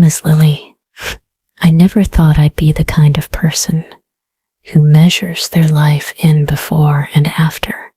is Lily. I never thought I'd be the kind of person who measures their life in before and after.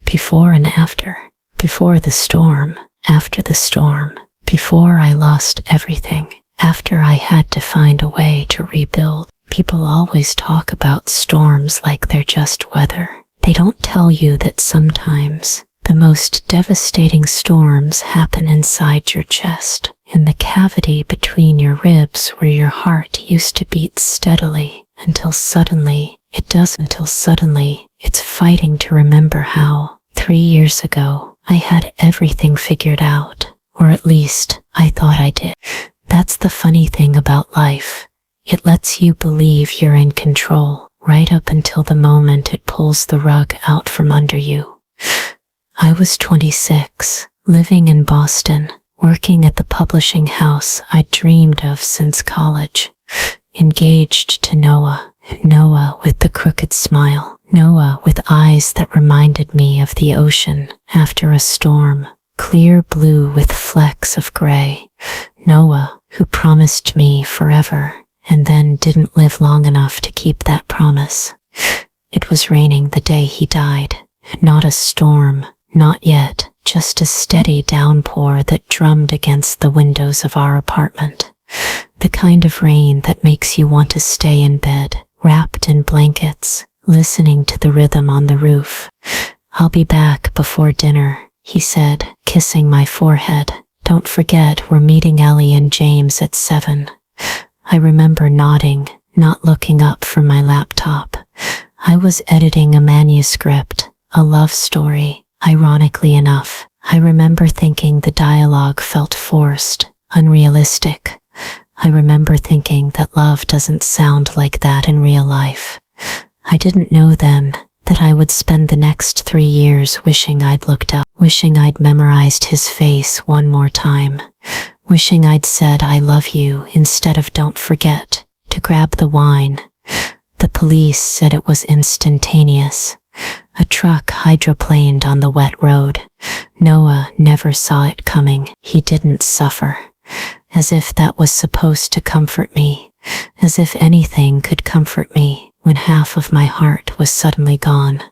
Before and after. Before the storm, after the storm. Before I lost everything, after I had to find a way to rebuild. People always talk about storms like they're just weather. They don't tell you that sometimes the most devastating storms happen inside your chest, in the cavity between your ribs where your heart used to beat steadily until suddenly it doesn't. Until suddenly it's fighting to remember how 3 years ago I had everything figured out, or at least I thought I did. That's the funny thing about life. It lets you believe you're in control right up until the moment it pulls the rug out from under you. I was 26, living in Boston, working at the publishing house I'd dreamed of since college, engaged to Noah with the crooked smile, Noah with eyes that reminded me of the ocean after a storm, clear blue with flecks of gray, Noah who promised me forever and then didn't live long enough to keep that promise. It was raining the day he died, not a storm, not yet, just a steady downpour that drummed against the windows of our apartment. The kind of rain that makes you want to stay in bed, wrapped in blankets, listening to the rhythm on the roof. "I'll be back before dinner," he said, kissing my forehead. "Don't forget we're meeting Ellie and James at 7. I remember nodding, not looking up from my laptop. I was editing a manuscript, a love story. Ironically enough, I remember thinking the dialogue felt forced, unrealistic. I remember thinking that love doesn't sound like that in real life. I didn't know then that I would spend the next 3 years wishing I'd looked up, wishing I'd memorized his face one more time, wishing I'd said I love you instead of don't forget to grab the wine. The police said it was instantaneous. A truck hydroplaned on the wet road. Noah never saw it coming. He didn't suffer. As if that was supposed to comfort me. As if anything could comfort me when half of my heart was suddenly gone.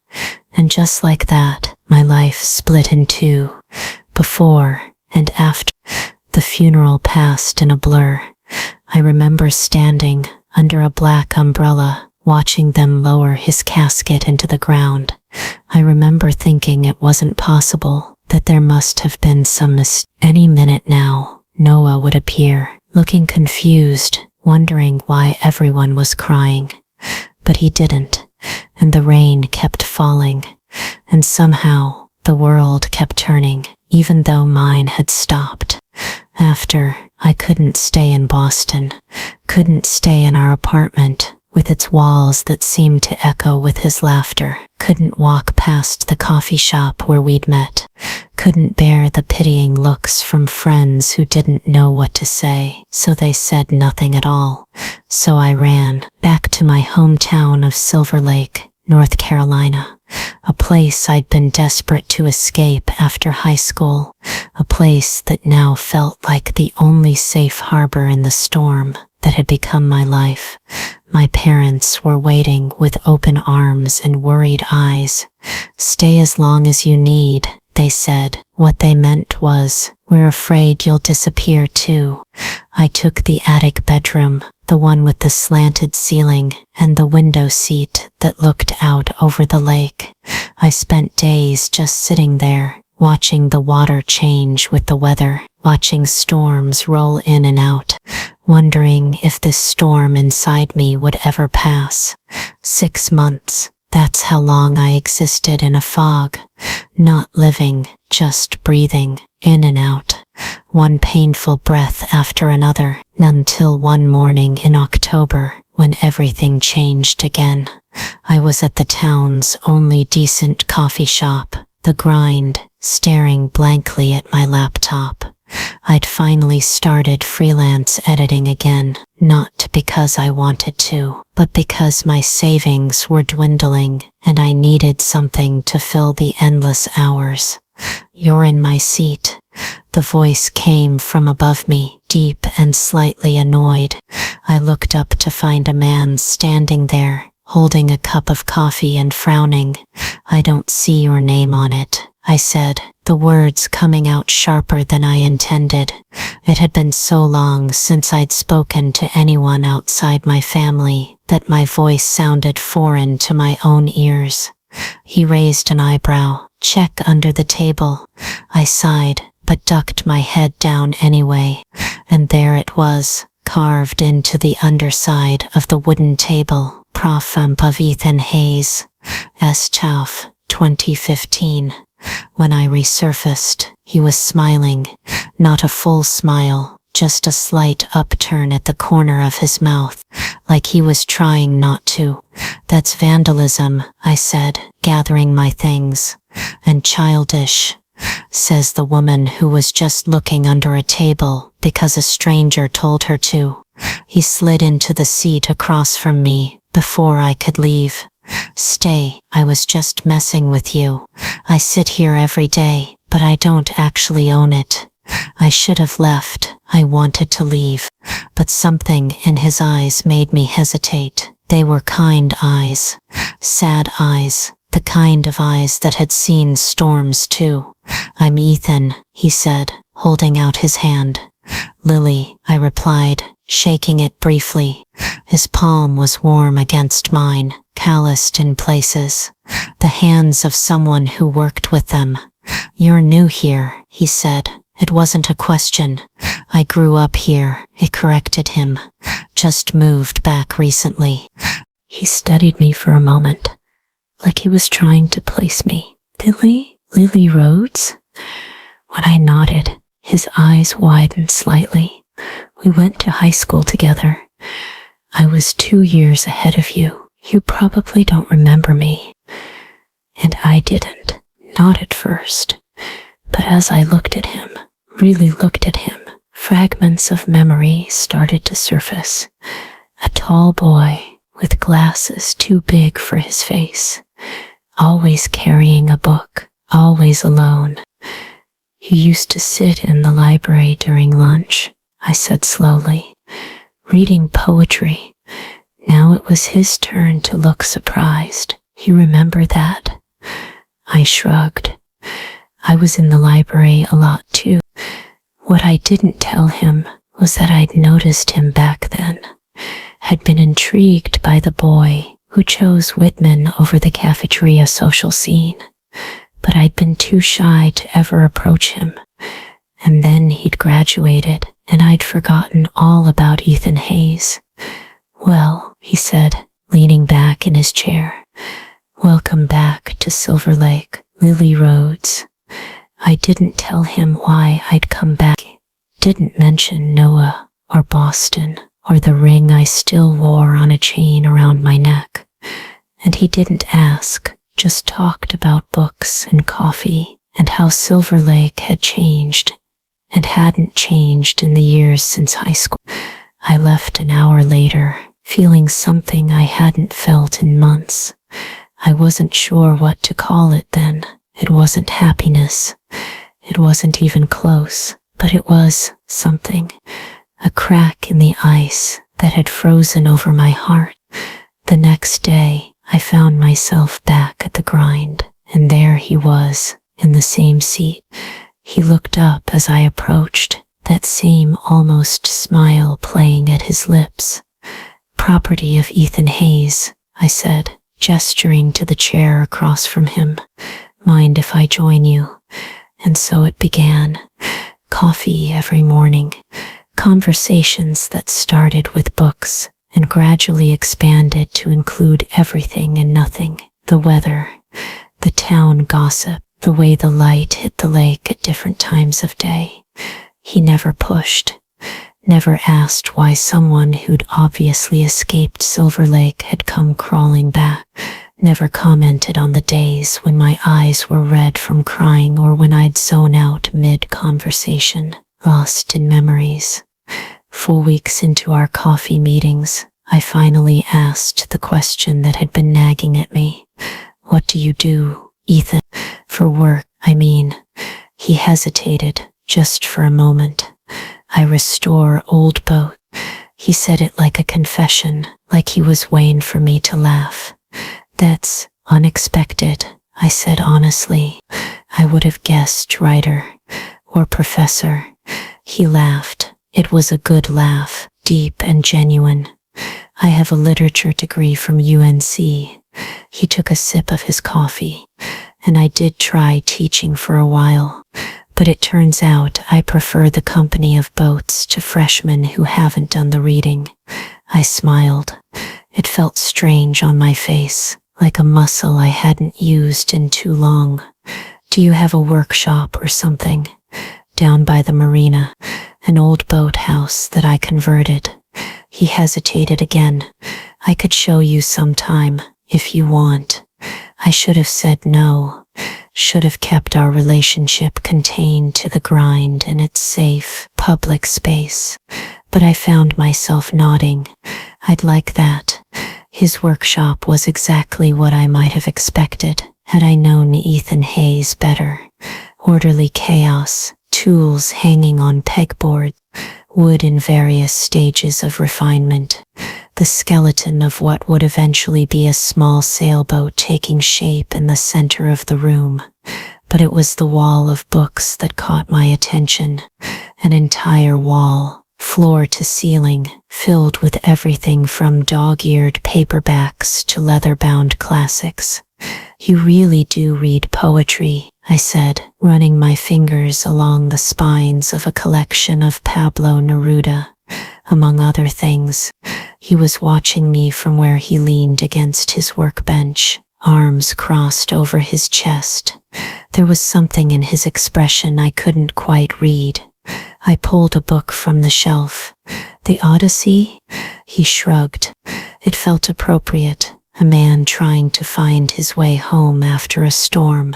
And just like that, my life split in two. Before and after. The funeral passed in a blur. I remember standing under a black umbrella, watching them lower his casket into the ground. I remember thinking it wasn't possible, that there must have been some mistake. Any minute now, Noah would appear, looking confused, wondering why everyone was crying. But he didn't, and the rain kept falling, and somehow the world kept turning, even though mine had stopped. After, I couldn't stay in Boston, couldn't stay in our apartment, with its walls that seemed to echo with his laughter, couldn't walk past the coffee shop where we'd met, couldn't bear the pitying looks from friends who didn't know what to say, so they said nothing at all. So I ran back to my hometown of Silver Lake, North Carolina, a place I'd been desperate to escape after high school, a place that now felt like the only safe harbor in the storm that had become my life. My parents were waiting with open arms and worried eyes. "Stay as long as you need," they said. What they meant was, "We're afraid you'll disappear too." I took the attic bedroom, the one with the slanted ceiling and the window seat that looked out over the lake. I spent days just sitting there, watching the water change with the weather, watching storms roll in and out, wondering if this storm inside me would ever pass. 6 months. That's how long I existed in a fog, not living, just breathing, in and out, one painful breath after another, until one morning in October, when everything changed again. I was at the town's only decent coffee shop, the grind, staring blankly at my laptop. I'd finally started freelance editing again, not because I wanted to, but because my savings were dwindling and I needed something to fill the endless hours. "You're in my seat," The voice came from above me, deep and slightly annoyed. I looked up to find a man standing there, holding a cup of coffee and frowning. "I don't see your name on it," I said, the words coming out sharper than I intended. It had been so long since I'd spoken to anyone outside my family that my voice sounded foreign to my own ears. He raised an eyebrow. "Check under the table." I sighed, but ducked my head down anyway, and there it was, carved into the underside of the wooden table. Prof. of Ethan Hayes. S. Tauf, 2015. When I resurfaced, he was smiling. Not a full smile, just a slight upturn at the corner of his mouth, like he was trying not to. "That's vandalism," I said, gathering my things. "And childish," says the woman who was just looking under a table because a stranger told her to. He slid into the seat across from me before I could leave. "Stay, I was just messing with you. I sit here every day, but I don't actually own it." I should have left. I wanted to leave, but something in his eyes made me hesitate. They were kind eyes, sad eyes, the kind of eyes that had seen storms too. "I'm Ethan," he said, holding out his hand. "Lily," I replied, shaking it briefly. His palm was warm against mine, calloused in places, the hands of someone who worked with them. "You're new here," he said. It wasn't a question. "I grew up here," I corrected him. "Just moved back recently." He studied me for a moment, like he was trying to place me. Lily Rhodes?" When I nodded, his eyes widened slightly. "We went to high school together. I was 2 years ahead of you. You probably don't remember me." And I didn't, not at first. But as I looked at him, really looked at him, fragments of memory started to surface. A tall boy with glasses too big for his face, always carrying a book, always alone. "You used to sit in the library during lunch," I said slowly, "reading poetry." Now it was his turn to look surprised. "You remember that?" I shrugged. I was in the library a lot too. What I didn't tell him was that I'd noticed him back then, had been intrigued by the boy who chose Whitman over the cafeteria social scene, but I'd been too shy to ever approach him. And then he'd graduated, and I'd forgotten all about Ethan Hayes. "Well," he said, leaning back in his chair, "welcome back to Silver Lake, Lily Rhodes." I didn't tell him why I'd come back. Didn't mention Noah or Boston or the ring I still wore on a chain around my neck. And he didn't ask, just talked about books and coffee and how Silver Lake had changed and hadn't changed in the years since high school. I left an hour later, feeling something I hadn't felt in months. I wasn't sure what to call it then. It wasn't happiness. It wasn't even close, but it was something. A crack in the ice that had frozen over my heart. The next day, I found myself back at the grind, and there he was, in the same seat. He looked up as I approached, that same almost smile playing at his lips. "Property of Ethan Hayes," I said, gesturing to the chair across from him. "Mind if I join you?" And so it began. Coffee every morning. Conversations that started with books and gradually expanded to include everything and nothing. The weather, the town gossip, the way the light hit the lake at different times of day. He never pushed, never asked why someone who'd obviously escaped Silver Lake had come crawling back. Never commented on the days when my eyes were red from crying or when I'd zone out mid-conversation, lost in memories. 4 weeks into our coffee meetings, I finally asked the question that had been nagging at me. "What do you do, Ethan?" "For work, I mean." He hesitated, just for a moment. I restore old boat. He said it like a confession, like he was waiting for me to laugh. That's unexpected, I said honestly. I would have guessed writer or professor. He laughed. It was a good laugh, deep and genuine. I have a literature degree from UNC. He took a sip of his coffee, and I did try teaching for a while. But it turns out I prefer the company of boats to freshmen who haven't done the reading. I smiled. It felt strange on my face, like a muscle I hadn't used in too long. Do you have a workshop or something? Down by the marina, an old boathouse that I converted. He hesitated again. I could show you sometime, if you want. I should have said no. Should have kept our relationship contained to the grind in its safe, public space. But I found myself nodding. I'd like that. His workshop was exactly what I might have expected had I known Ethan Hayes better. Orderly chaos, tools hanging on pegboards, wood in various stages of refinement. The skeleton of what would eventually be a small sailboat taking shape in the center of the room. But it was the wall of books that caught my attention. An entire wall, floor to ceiling, filled with everything from dog-eared paperbacks to leather-bound classics. You really do read poetry, I said, running my fingers along the spines of a collection of Pablo Neruda. Among other things, he was watching me from where he leaned against his workbench, arms crossed over his chest. There was something in his expression I couldn't quite read. I pulled a book from the shelf. The Odyssey? He shrugged. It felt appropriate, a man trying to find his way home after a storm.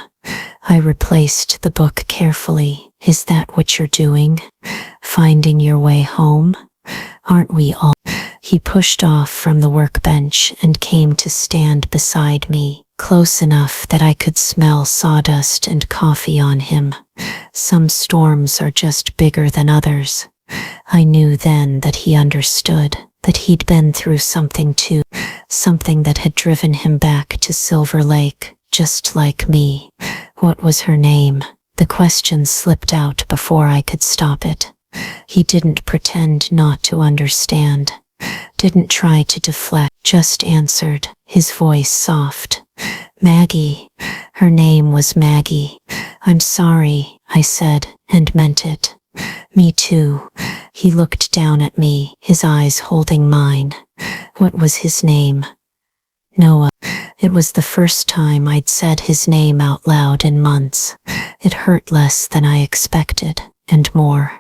I replaced the book carefully. Is that what you're doing? Finding your way home? Aren't we all? He pushed off from the workbench and came to stand beside me, close enough that I could smell sawdust and coffee on him. Some storms are just bigger than others. I knew then that he understood, that he'd been through something too, something that had driven him back to Silver Lake, just like me. What was her name? The question slipped out before I could stop it. He didn't pretend not to understand, didn't try to deflect, just answered, his voice soft. Maggie. Her name was Maggie. I'm sorry, I said, and meant it. Me too. He looked down at me, his eyes holding mine. What was his name? Noah. It was the first time I'd said his name out loud in months. It hurt less than I expected, and more.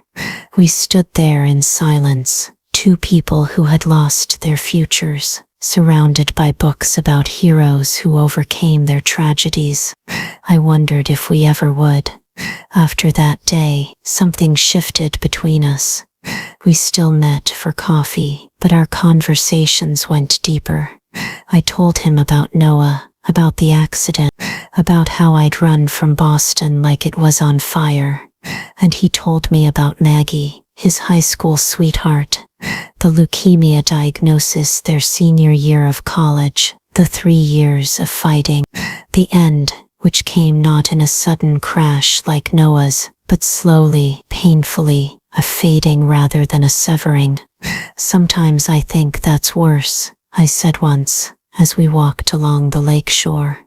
We stood there in silence, two people who had lost their futures, surrounded by books about heroes who overcame their tragedies. I wondered if we ever would. After that day, something shifted between us. We still met for coffee, but our conversations went deeper. I told him about Noah, about the accident, about how I'd run from Boston like it was on fire. And he told me about Maggie, his high school sweetheart, the leukemia diagnosis their senior year of college, the 3 years of fighting, the end, which came not in a sudden crash like Noah's, but slowly, painfully, a fading rather than a severing. Sometimes I think that's worse, I said once, as we walked along the lake shore.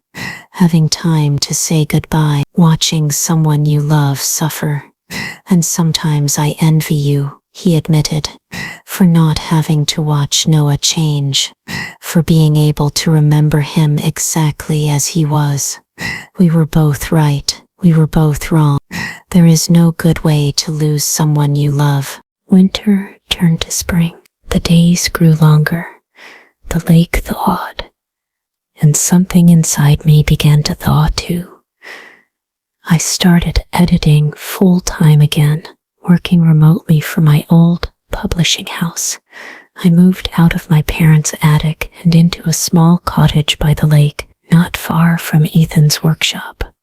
Having time to say goodbye, watching someone you love suffer. And sometimes I envy you, he admitted, for not having to watch Noah change, for being able to remember him exactly as he was. We were both right, we were both wrong. There is no good way to lose someone you love. Winter turned to spring. The days grew longer. The lake thawed. And something inside me began to thaw too. I started editing full-time again, working remotely from my old publishing house. I moved out of my parents' attic and into a small cottage by the lake, not far from Ethan's workshop.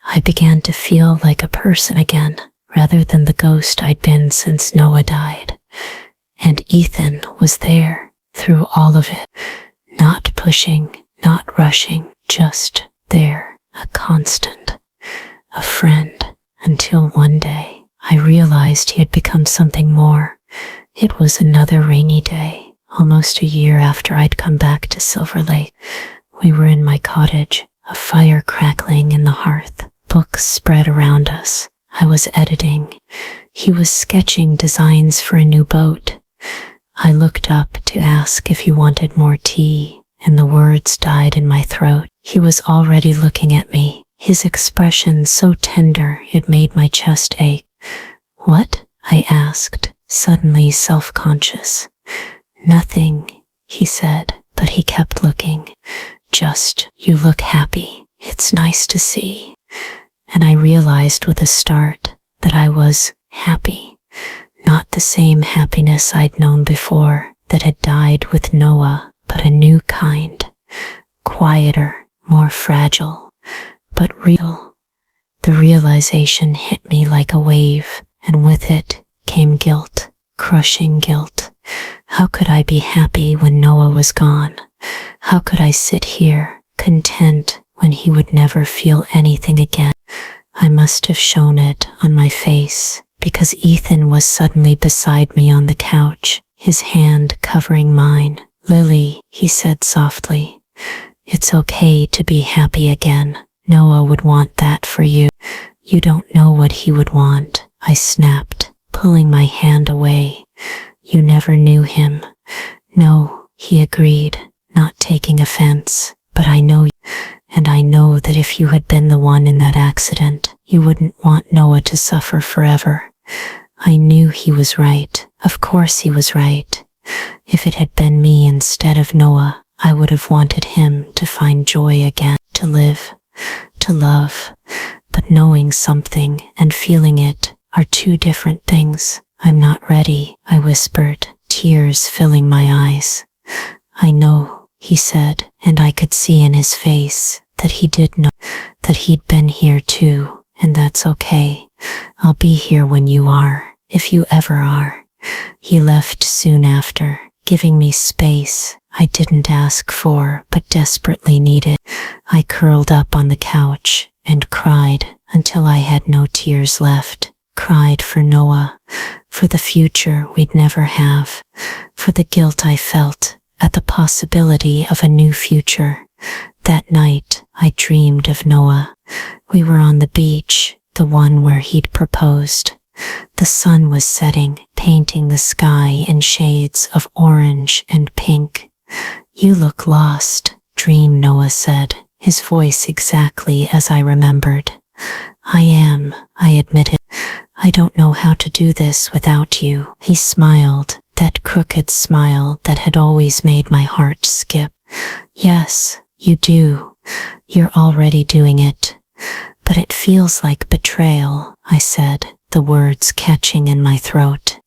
I began to feel like a person again, rather than the ghost I'd been since Noah died. And Ethan was there through all of it, not pushing, not rushing, just there, a constant, a friend, until one day I realized he had become something more. It was another rainy day, almost a year after I'd come back to Silver Lake. We were in my cottage, a fire crackling in the hearth, books spread around us. I was editing. He was sketching designs for a new boat. I looked up to ask if he wanted more tea, and the words died in my throat. He was already looking at me, his expression so tender it made my chest ache. "What?" I asked, suddenly self-conscious. "Nothing," he said, but he kept looking. "Just, you look happy. It's nice to see." And I realized with a start that I was happy. Not the same happiness I'd known before that had died with Noah, but a new kind. Quieter, more fragile, but real. The realization hit me like a wave, and with it came guilt, crushing guilt. How could I be happy when Noah was gone? How could I sit here, content, when he would never feel anything again? I must have shown it on my face, because Ethan was suddenly beside me on the couch, his hand covering mine. "Lily," he said softly, "it's okay to be happy again. Noah would want that for you." "You don't know what he would want," I snapped, pulling my hand away. "You never knew him." "No," he agreed, not taking offense, "but I know you. And I know that if you had been the one in that accident, you wouldn't want Noah to suffer forever." I knew he was right. Of course he was right. If it had been me instead of Noah, I would have wanted him to find joy again, to live, to love. But knowing something and feeling it are two different things. "I'm not ready," I whispered, tears filling my eyes. "I know," he said, and I could see in his face that he did know, that he'd been here too, and that's okay. "I'll be here when you are, if you ever are." He left soon after, giving me space I didn't ask for but desperately needed. I curled up on the couch and cried until I had no tears left. Cried for Noah, for the future we'd never have, for the guilt I felt at the possibility of a new future. That night, I dreamed of Noah. We were on the beach, the one where he'd proposed. The sun was setting, painting the sky in shades of orange and pink. "You look lost," Dream Noah said, his voice exactly as I remembered. "I am," I admitted. "I don't know how to do this without you." He smiled, that crooked smile that had always made my heart skip. "Yes, you do. You're already doing it." "But it feels like betrayal," I said, the words catching in my throat.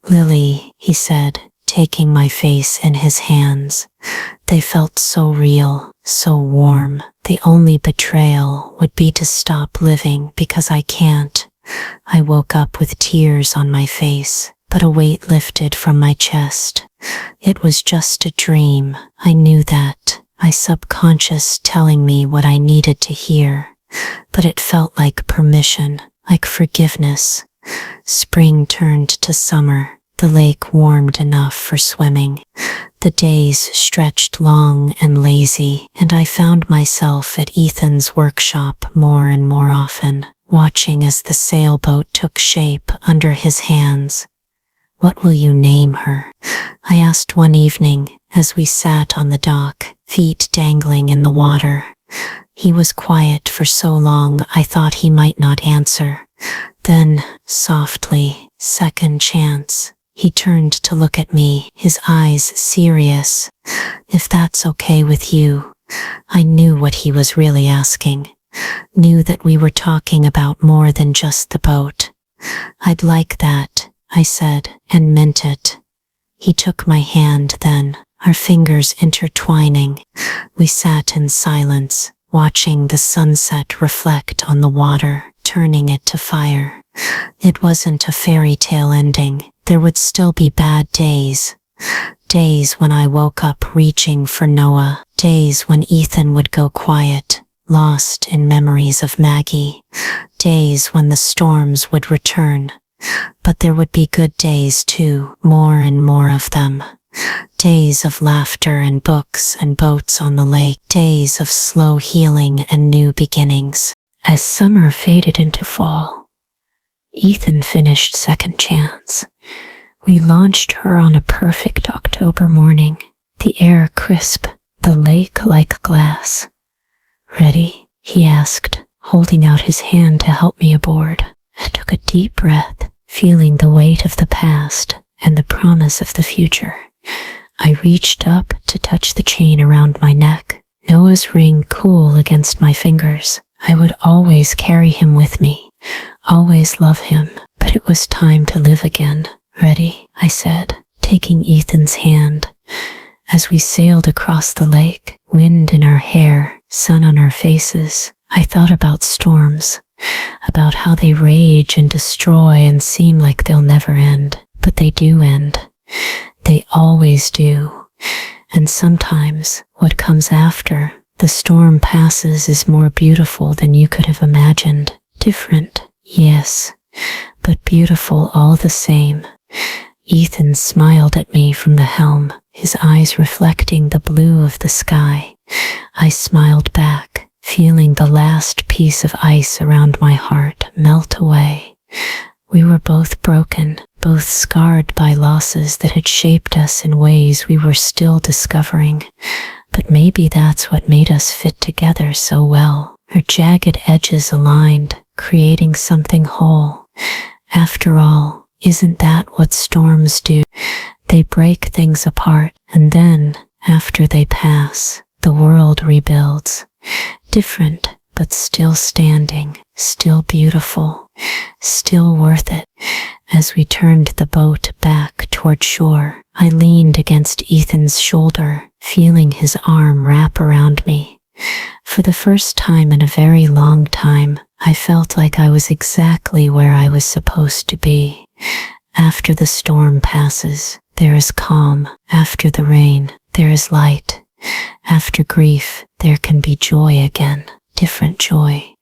"Lily," he said, taking my face in his hands. They felt so real, so warm. The only betrayal would be to stop living because I can't. I woke up with tears on my face, but a weight lifted from my chest. It was just a dream. I knew that. My subconscious telling me what I needed to hear. But it felt like permission, like forgiveness. Spring turned to summer. The lake warmed enough for swimming. The days stretched long and lazy, and I found myself at Ethan's workshop more and more often, watching as the sailboat took shape under his hands. "What will you name her?" I asked one evening as we sat on the dock, feet dangling in the water. He was quiet for so long I thought he might not answer. Then, softly, "Second Chance." He turned to look at me, his eyes serious. "If that's okay with you." I knew what he was really asking. Knew that we were talking about more than just the boat. "I'd like that," I said, and meant it. He took my hand then, our fingers intertwining. We sat in silence, watching the sunset reflect on the water, turning it to fire. It wasn't a fairy tale ending. There would still be bad days. Days when I woke up reaching for Noah. Days when Ethan would go quiet, lost in memories of Maggie. Days when the storms would return. But there would be good days too, more and more of them. Days of laughter and books and boats on the lake. Days of slow healing and new beginnings. As summer faded into fall, Ethan finished Second Chance. We launched her on a perfect October morning, the air crisp, the lake like glass. "Ready?" he asked, holding out his hand to help me aboard. I took a deep breath, feeling the weight of the past and the promise of the future. I reached up to touch the chain around my neck, Noah's ring cool against my fingers. I would always carry him with me, always love him, but it was time to live again. "Ready?" I said, taking Ethan's hand. As we sailed across the lake, wind in our hair, sun on our faces, I thought about storms, about how they rage and destroy and seem like they'll never end. But they do end. They always do. And sometimes what comes after the storm passes is more beautiful than you could have imagined. Different, yes, but beautiful all the same. Ethan smiled at me from the helm, his eyes reflecting the blue of the sky. I smiled back, feeling the last piece of ice around my heart melt away. We were both broken, both scarred by losses that had shaped us in ways we were still discovering. But maybe that's what made us fit together so well. Our jagged edges aligned, creating something whole. After all, isn't that what storms do? They break things apart, and then, after they pass, the world rebuilds. Different, but still standing, still beautiful, still worth it. As we turned the boat back toward shore, I leaned against Ethan's shoulder, feeling his arm wrap around me. For the first time in a very long time, I felt like I was exactly where I was supposed to be. After the storm passes, there is calm. After the rain, there is light. After grief, there can be joy again. Different joy,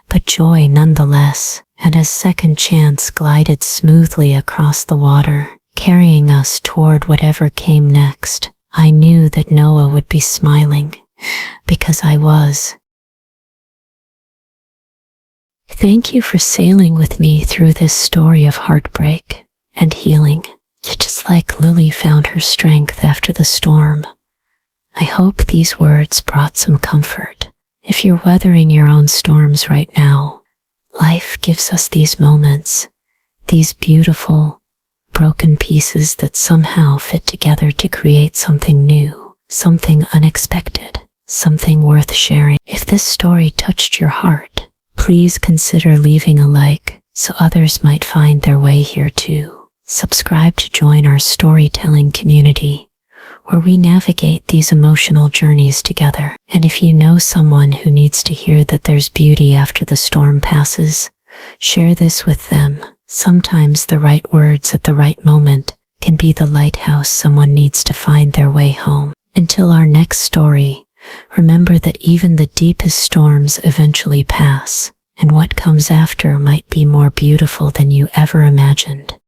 but joy nonetheless. And as Second Chance glided smoothly across the water, carrying us toward whatever came next, I knew that Noah would be smiling, because I was. Thank you for sailing with me through this story of heartbreak and healing. Just like Lily found her strength after the storm. I hope these words brought some comfort. If you're weathering your own storms right now, life gives us these moments, these beautiful, broken pieces that somehow fit together to create something new, something unexpected, something worth sharing. If this story touched your heart, please consider leaving a like so others might find their way here too. Subscribe to join our storytelling community, where we navigate these emotional journeys together. And if you know someone who needs to hear that there's beauty after the storm passes, share this with them. Sometimes the right words at the right moment can be the lighthouse someone needs to find their way home. Until our next story, remember that even the deepest storms eventually pass, and what comes after might be more beautiful than you ever imagined.